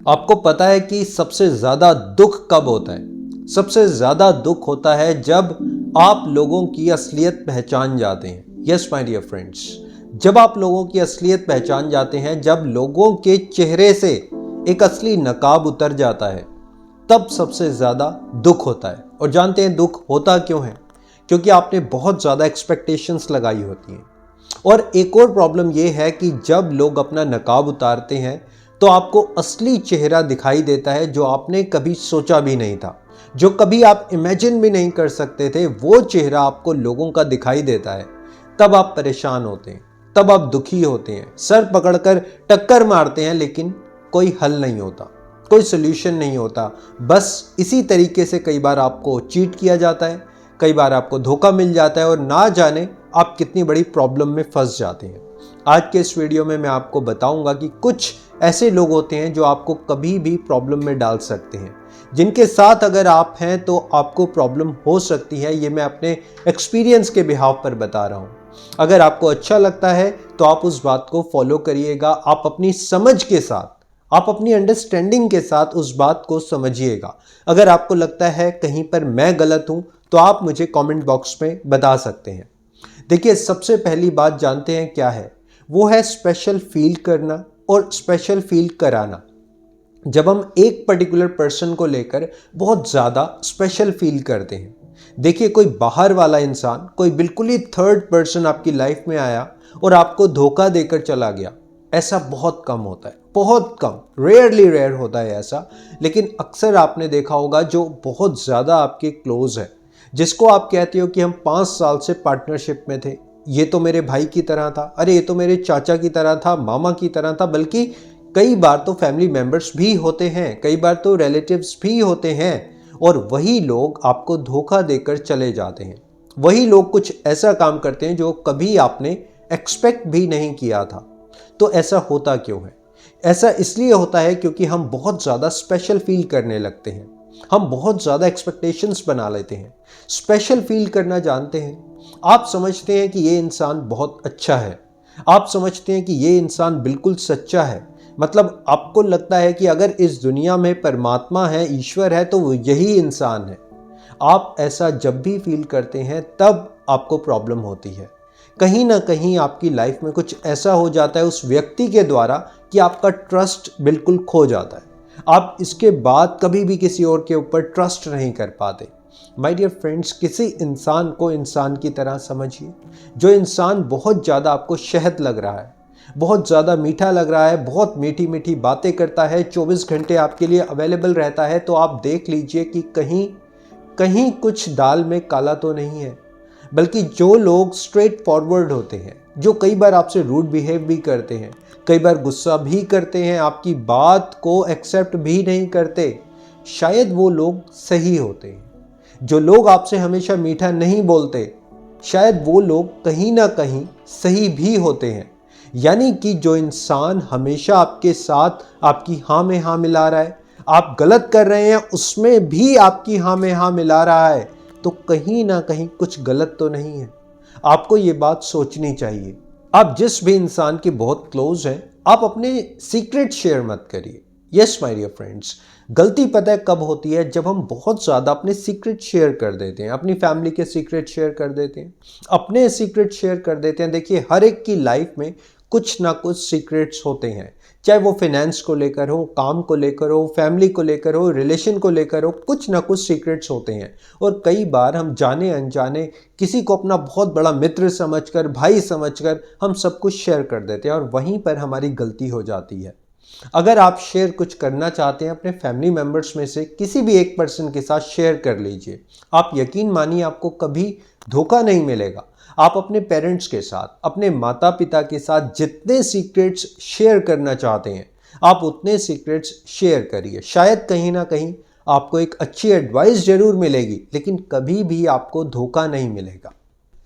आपको पता है कि सबसे ज़्यादा दुख कब होता है? सबसे ज़्यादा दुख होता है जब आप लोगों की असलियत पहचान जाते हैं। यस माय डियर फ्रेंड्स, जब आप लोगों की असलियत पहचान जाते हैं, जब लोगों के चेहरे से एक असली नकाब उतर जाता है, तब सबसे ज़्यादा दुख होता है। और जानते हैं दुख होता क्यों है? क्योंकि आपने बहुत ज़्यादा एक्सपेक्टेशंस लगाई होती हैं। और एक और प्रॉब्लम यह है कि जब लोग अपना नकाब उतारते हैं तो आपको असली चेहरा दिखाई देता है, जो आपने कभी सोचा भी नहीं था, जो कभी आप इमेजिन भी नहीं कर सकते थे, वो चेहरा आपको लोगों का दिखाई देता है। तब आप परेशान होते हैं, तब आप दुखी होते हैं, सर पकड़कर टक्कर मारते हैं, लेकिन कोई हल नहीं होता, कोई सोल्यूशन नहीं होता। बस इसी तरीके से कई बार आपको चीट किया जाता है, कई बार आपको धोखा मिल जाता है और ना जाने आप कितनी बड़ी प्रॉब्लम में फंस जाते हैं। आज के इस वीडियो में मैं आपको बताऊंगा कि कुछ ऐसे लोग होते हैं जो आपको कभी भी प्रॉब्लम में डाल सकते हैं, जिनके साथ अगर आप हैं तो आपको प्रॉब्लम हो सकती है। ये मैं अपने एक्सपीरियंस के बिहाफ पर बता रहा हूँ। अगर आपको अच्छा लगता है तो आप उस बात को फॉलो करिएगा। आप अपनी समझ के साथ, आप अपनी अंडरस्टैंडिंग के साथ उस बात को समझिएगा। अगर आपको लगता है कहीं पर मैं गलत हूं तो आप मुझे कमेंट बॉक्स में बता सकते हैं। देखिए, सबसे पहली बात जानते हैं क्या है? वो है स्पेशल फील करना और स्पेशल फील कराना। जब हम एक पर्टिकुलर पर्सन को लेकर बहुत ज़्यादा स्पेशल फील करते हैं। देखिए, कोई बाहर वाला इंसान, कोई बिल्कुल ही थर्ड पर्सन आपकी लाइफ में आया और आपको धोखा देकर चला गया, ऐसा बहुत कम होता है, बहुत कम, रेयर होता है ऐसा। लेकिन अक्सर आपने देखा होगा जो बहुत ज़्यादा आपके क्लोज है, जिसको आप कहते हो कि हम 5 साल से पार्टनरशिप में थे, ये तो मेरे भाई की तरह था, अरे ये तो मेरे चाचा की तरह था, मामा की तरह था, बल्कि कई बार तो फैमिली मेंबर्स भी होते हैं, कई बार तो रिलेटिव्स भी होते हैं। और वही लोग आपको धोखा देकर चले जाते हैं। वही लोग कुछ ऐसा काम करते हैं जो कभी आपने एक्सपेक्ट भी नहीं किया था। तो ऐसा होता क्यों है? ऐसा इसलिए होता है क्योंकि हम बहुत ज़्यादा स्पेशल फील करने लगते हैं। हम बहुत ज़्यादा एक्सपेक्टेशंस बना लेते हैं। स्पेशल फील करना जानते हैं? आप समझते हैं कि ये इंसान बहुत अच्छा है, आप समझते हैं कि ये इंसान बिल्कुल सच्चा है। मतलब आपको लगता है कि अगर इस दुनिया में परमात्मा है, ईश्वर है, तो वो यही इंसान है। आप ऐसा जब भी फील करते हैं तब आपको प्रॉब्लम होती है। कहीं ना कहीं आपकी लाइफ में कुछ ऐसा हो जाता है उस व्यक्ति के द्वारा कि आपका ट्रस्ट बिल्कुल खो जाता है। आप इसके बाद कभी भी किसी और के ऊपर ट्रस्ट नहीं कर पाते। माय डियर फ्रेंड्स, किसी इंसान को इंसान की तरह समझिए। जो इंसान बहुत ज़्यादा आपको शहद लग रहा है, बहुत ज़्यादा मीठा लग रहा है, बहुत मीठी मीठी बातें करता है, 24 घंटे आपके लिए अवेलेबल रहता है, तो आप देख लीजिए कि कहीं कहीं कुछ दाल में काला तो नहीं है। बल्कि जो लोग स्ट्रेट फॉरवर्ड होते हैं, जो कई बार आपसे रूड बिहेव भी करते हैं, कई बार गुस्सा भी करते हैं, आपकी बात को एक्सेप्ट भी नहीं करते, शायद वो लोग सही होते हैं। जो लोग आपसे हमेशा मीठा नहीं बोलते, शायद वो लोग कहीं ना कहीं सही भी होते हैं। यानी कि जो इंसान हमेशा आपके साथ आपकी हाँ में हाँ मिला रहा है, आप गलत कर रहे हैं उसमें भी आपकी हाँ में हाँ मिला रहा है, तो कहीं ना कहीं कुछ गलत तो नहीं है। आपको ये बात सोचनी चाहिए। आप जिस भी इंसान के बहुत क्लोज हैं, आप अपने सीक्रेट शेयर मत करिए। यस माय डियर फ्रेंड्स, गलती पता है कब होती है? जब हम बहुत ज़्यादा अपने सीक्रेट शेयर कर देते हैं, अपनी फैमिली के सीक्रेट शेयर कर देते हैं, अपने सीक्रेट शेयर कर देते हैं। देखिए, हर एक की लाइफ में कुछ ना कुछ सीक्रेट्स होते हैं, चाहे वो फाइनेंस को लेकर हो, काम को लेकर हो, फैमिली को लेकर हो, रिलेशन को लेकर हो, कुछ ना कुछ सीक्रेट्स होते हैं। और कई बार हम जाने अनजाने किसी को अपना बहुत बड़ा मित्र समझकर, भाई समझकर हम सब कुछ शेयर कर देते हैं, और वहीं पर हमारी गलती हो जाती है। अगर आप शेयर कुछ करना चाहते हैं अपने फैमिली मेंबर्स में से किसी भी एक पर्सन के साथ, शेयर कर लीजिए। आप यकीन मानिए, आपको कभी धोखा नहीं मिलेगा। आप अपने पेरेंट्स के साथ, अपने माता पिता के साथ जितने सीक्रेट्स शेयर करना चाहते हैं, आप उतने सीक्रेट्स शेयर करिए। शायद कहीं ना कहीं आपको एक अच्छी एडवाइस जरूर मिलेगी, लेकिन कभी भी आपको धोखा नहीं मिलेगा।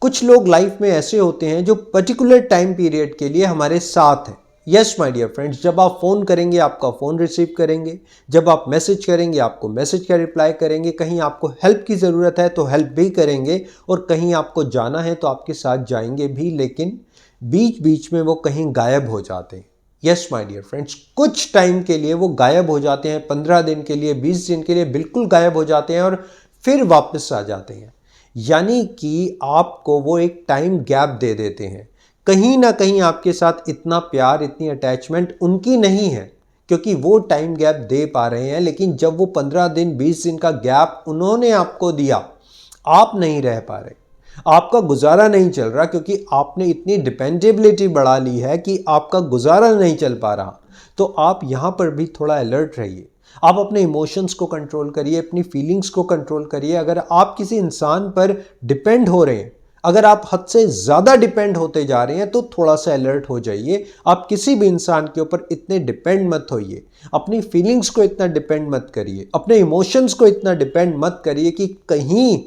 कुछ लोग लाइफ में ऐसे होते हैं जो पर्टिकुलर टाइम पीरियड के लिए हमारे साथ हैं। यस माय डियर फ्रेंड्स, जब आप फ़ोन करेंगे आपका फ़ोन रिसीव करेंगे, जब आप मैसेज करेंगे आपको मैसेज का रिप्लाई करेंगे, कहीं आपको हेल्प की ज़रूरत है तो हेल्प भी करेंगे, और कहीं आपको जाना है तो आपके साथ जाएंगे भी, लेकिन बीच बीच में वो कहीं गायब हो जाते हैं। यस माय डियर फ्रेंड्स, कुछ टाइम के लिए वो गायब हो जाते हैं, 15 दिन के लिए, 20 दिन के लिए बिल्कुल गायब हो जाते हैं और फिर वापस आ जाते हैं। यानी कि आपको वो एक टाइम गैप दे देते हैं। कहीं ना कहीं आपके साथ इतना प्यार, इतनी अटैचमेंट उनकी नहीं है क्योंकि वो टाइम गैप दे पा रहे हैं, लेकिन जब वो 15 दिन 20 दिन का गैप उन्होंने आपको दिया, आप नहीं रह पा रहे, आपका गुजारा नहीं चल रहा क्योंकि आपने इतनी डिपेंडेबिलिटी बढ़ा ली है कि आपका गुजारा नहीं चल पा रहा। तो आप यहाँ पर भी थोड़ा अलर्ट रहिए। आप अपने इमोशंस को कंट्रोल करिए, अपनी फीलिंग्स को कंट्रोल करिए। अगर आप किसी इंसान पर डिपेंड हो रहे हैं, अगर आप हद से ज़्यादा डिपेंड होते जा रहे हैं, तो थोड़ा सा अलर्ट हो जाइए। आप किसी भी इंसान के ऊपर इतने डिपेंड मत होइए, अपनी फीलिंग्स को इतना डिपेंड मत करिए, अपने इमोशंस को इतना डिपेंड मत करिए कि कहीं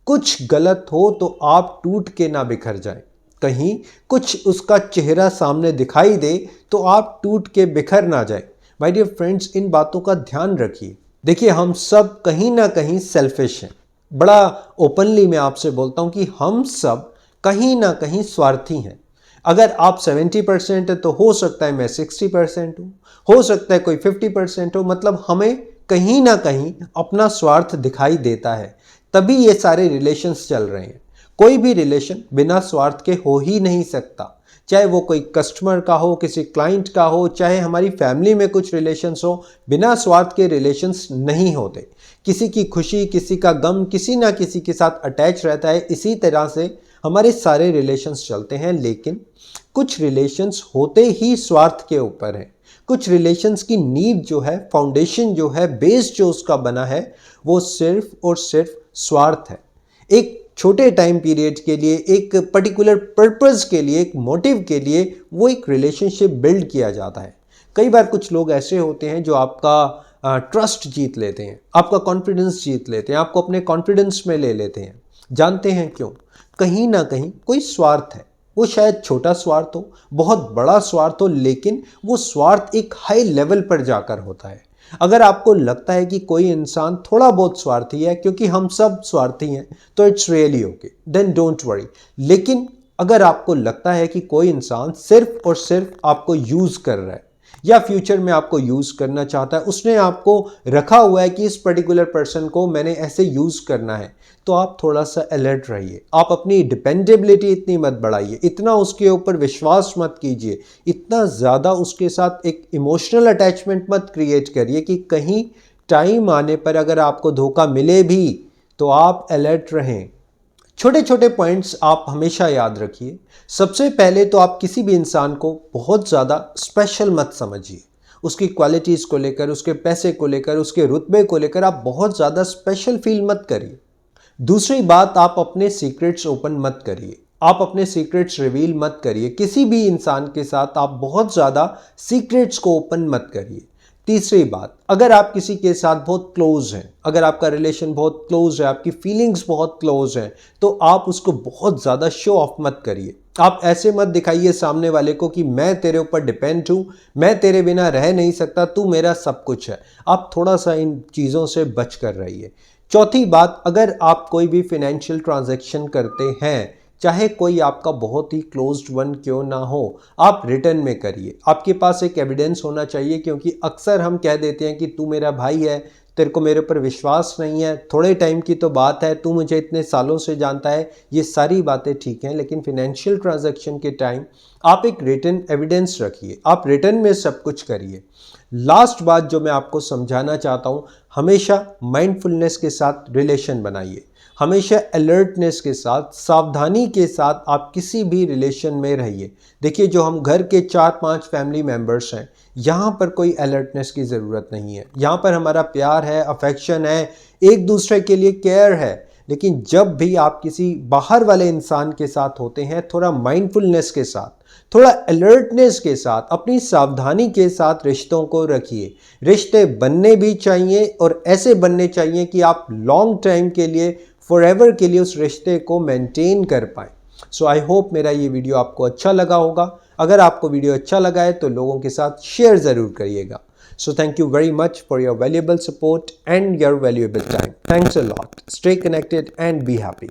कुछ गलत हो तो आप टूट के ना बिखर जाएं। कहीं कुछ उसका चेहरा सामने दिखाई दे तो आप टूट के बिखर ना जाएं। माय डियर फ्रेंड्स, इन बातों का ध्यान रखिए। देखिए, हम सब कहीं ना कहीं सेल्फिश हैं। बड़ा ओपनली मैं आपसे बोलता हूं कि हम सब कहीं ना कहीं स्वार्थी हैं। अगर आप 70% है तो हो सकता है मैं 60% हूं, हो सकता है कोई 50% हो। मतलब हमें कहीं ना कहीं अपना स्वार्थ दिखाई देता है, तभी ये सारे रिलेशंस चल रहे हैं। कोई भी रिलेशन बिना स्वार्थ के हो ही नहीं सकता, चाहे वो कोई कस्टमर का हो, किसी क्लाइंट का हो, चाहे हमारी फैमिली में कुछ रिलेशंस हो, बिना स्वार्थ के रिलेशंस नहीं होते। किसी की खुशी, किसी का गम, किसी ना किसी के साथ अटैच रहता है। इसी तरह से हमारे सारे रिलेशंस चलते हैं, लेकिन कुछ रिलेशंस होते ही स्वार्थ के ऊपर है। कुछ रिलेशंस की नींव जो है, फाउंडेशन जो है, बेस जो उसका बना है, वो सिर्फ और सिर्फ स्वार्थ है। एक छोटे टाइम पीरियड के लिए, एक पर्टिकुलर पर्पस के लिए, एक मोटिव के लिए वो एक रिलेशनशिप बिल्ड किया जाता है। कई बार कुछ लोग ऐसे होते हैं जो आपका ट्रस्ट जीत लेते हैं, आपका कॉन्फिडेंस जीत लेते हैं, आपको अपने कॉन्फिडेंस में ले लेते हैं। जानते हैं क्यों? कहीं ना कहीं कोई स्वार्थ है। वो शायद छोटा स्वार्थ हो, बहुत बड़ा स्वार्थ हो, लेकिन वो स्वार्थ एक हाई लेवल पर जाकर होता है। अगर आपको लगता है कि कोई इंसान थोड़ा बहुत स्वार्थी है, क्योंकि हम सब स्वार्थी हैं, तो it's really okay, then don't worry. लेकिन अगर आपको लगता है कि कोई इंसान सिर्फ और सिर्फ आपको यूज कर रहा है या फ्यूचर में आपको यूज करना चाहता है, उसने आपको रखा हुआ है कि इस पर्टिकुलर पर्सन को मैंने ऐसे यूज करना है, तो आप थोड़ा सा अलर्ट रहिए। आप अपनी डिपेंडेबिलिटी इतनी मत बढ़ाइए, इतना उसके ऊपर विश्वास मत कीजिए, इतना ज़्यादा उसके साथ एक इमोशनल अटैचमेंट मत क्रिएट करिए कि कहीं टाइम आने पर अगर आपको धोखा मिले भी तो आप अलर्ट रहें। छोटे छोटे पॉइंट्स आप हमेशा याद रखिए। सबसे पहले तो आप किसी भी इंसान को बहुत ज़्यादा स्पेशल मत समझिए। उसकी क्वालिटीज़ को लेकर, उसके पैसे को लेकर, उसके रुतबे को लेकर आप बहुत ज़्यादा स्पेशल फील मत करिए। दूसरी बात, आप अपने सीक्रेट्स ओपन मत करिए, आप अपने सीक्रेट्स रिवील मत करिए। किसी भी इंसान के साथ आप बहुत ज़्यादा सीक्रेट्स को ओपन मत करिए। तीसरी बात, अगर आप किसी के साथ बहुत क्लोज हैं, अगर आपका रिलेशन बहुत क्लोज है, आपकी फीलिंग्स बहुत क्लोज हैं, तो आप उसको बहुत ज़्यादा शो ऑफ मत करिए। आप ऐसे मत दिखाइए सामने वाले को कि मैं तेरे ऊपर डिपेंड हूँ, मैं तेरे बिना रह नहीं सकता, तू मेरा सब कुछ है। आप थोड़ा सा इन चीज़ों से बच कर रहिए। चौथी बात, अगर आप कोई भी फाइनेंशियल ट्रांजैक्शन करते हैं, चाहे कोई आपका बहुत ही क्लोज्ड वन क्यों ना हो, आप रिटर्न में करिए। आपके पास एक एविडेंस होना चाहिए, क्योंकि अक्सर हम कह देते हैं कि तू मेरा भाई है, तेरे को मेरे ऊपर विश्वास नहीं है, थोड़े टाइम की तो बात है, तू मुझे इतने सालों से जानता है। ये सारी बातें ठीक हैं, लेकिन फाइनेंशियल ट्रांजैक्शन के टाइम आप एक रिटर्न एविडेंस रखिए, आप रिटर्न में सब कुछ करिए। लास्ट बात जो मैं आपको समझाना चाहता हूँ, हमेशा माइंडफुलनेस के साथ रिलेशन बनाइए, हमेशा अलर्टनेस के साथ, सावधानी के साथ आप किसी भी रिलेशन में रहिए। देखिए, जो हम घर के 4-5 फैमिली मेंबर्स हैं, यहाँ पर कोई अलर्टनेस की ज़रूरत नहीं है। यहाँ पर हमारा प्यार है, अफेक्शन है, एक दूसरे के लिए केयर है। लेकिन जब भी आप किसी बाहर वाले इंसान के साथ होते हैं, थोड़ा माइंडफुलनेस के साथ, थोड़ा अलर्टनेस के साथ, अपनी सावधानी के साथ रिश्तों को रखिए। रिश्ते बनने भी चाहिए और ऐसे बनने चाहिए कि आप लॉन्ग टाइम के लिए, फॉरएवर के लिए उस रिश्ते को मेंटेन कर पाएं। सो आई होप मेरा ये वीडियो आपको अच्छा लगा होगा। अगर आपको वीडियो अच्छा लगा है तो लोगों के साथ शेयर ज़रूर करिएगा। So thank you very much for your valuable support and your valuable time. Thanks a lot. Stay connected and be happy.